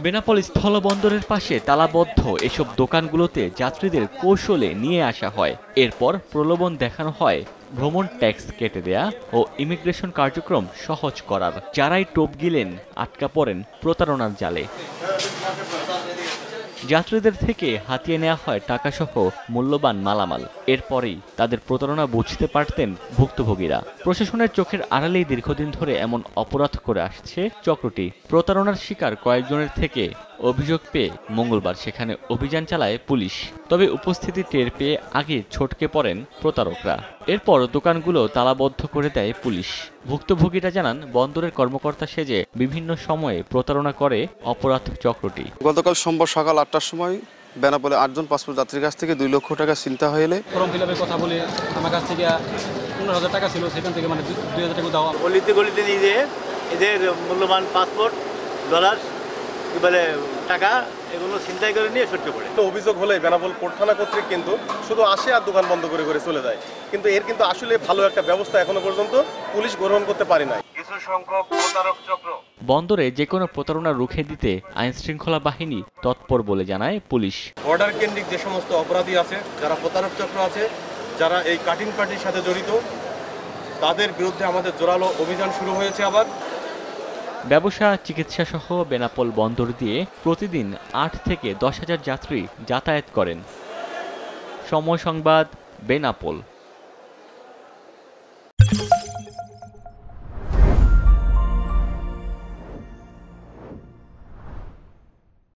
বেনাপোল স্থলবন্দরের পাশে তালাবদ্ধ এসব দোকানগুলোতে যাত্রীদের কৌশলে নিয়ে আসা হয়। এরপর প্রলোভন দেখানো হয় ভ্রমণ ট্যাক্স কেটে দেয়া ও ইমিগ্রেশন কার্যক্রম সহজ করার। যারাই টোপ গিলেন আটকা পড়েন প্রতারণার জালে। যাত্রীদের থেকে হাতিয়ে নেওয়া হয় টাকাসহ মূল্যবান মালামাল। এরপরেই তাদের প্রতারণা বুঝতে পারতেন ভুক্তভোগীরা। প্রশাসনের চোখের আড়ালেই দীর্ঘদিন ধরে এমন অপরাধ করে আসছে চক্রটি। প্রতারণার শিকার কয়েকজনের থেকে অভিযোগ পেয়ে মঙ্গলবার সেখানে অভিযান চালায় পুলিশ। তবে উপস্থিতি টের পেয়ে আগে ছটকে পড়েন প্রতারকরা। এরপর দোকানগুলো তালাবদ্ধ করে দেয় পুলিশ। ভুক্তভোগীরা জানান, বন্দরের কর্মকর্তা সেজে বিভিন্ন সময়ে প্রতারণা করে অপরাধ চক্রটি। গতকাল সোমবার সকাল 8টার সময় বেনাপোলে 8জন পাসপোর্ট যাত্রীর কাছ থেকে 2 লক্ষ টাকা ছিনতাই হলে ফর্ম ফিল আপের কথা বলে আমার কাছ থেকে 15,000 টাকা ছিল, সেখান থেকে মানে 2,000 টাকা দেওয়া। গলিতে গলিতে নিয়ে যেয়ে এদের মূল্যবান পাসপোর্ট, ডলার, কি বলে টাকা, এগুলো ছিনতাই করে নিয়ে ছটকে পড়ে। তো অভিযোগ হলে বেনাপোল পোর্ট থানা কর্তৃক কিন্তু শুধু আসে আর দোকান বন্ধ করে করে চলে যায়, কিন্তু এর কিন্তু আসলে ভালো একটা ব্যবস্থা এখনো পর্যন্ত পুলিশ গ্রহণ করতে পারে নাই। কিছু সংখ্যক প্রতারক চক্র বন্দরে যে কোনো প্রতারণা রুখে দিতে আইনশৃঙ্খলা বাহিনী তৎপর বলে জানায় পুলিশ। অর্ডার কেন্দ্রিক যে সমস্ত অপরাধী আছে, যারা প্রতারক চক্র আছে, যারা এই কাটিং পার্টির সাথে জড়িত, তাদের বিরুদ্ধে আমাদের জোরালো অভিযান শুরু হয়েছে। আবার ব্যবসা, চিকিৎসা সহ বেনাপোল বন্দর দিয়ে প্রতিদিন 8 থেকে 10,000 যাত্রী যাতায়াত করেন। সময় সংবাদ, বেনাপোল।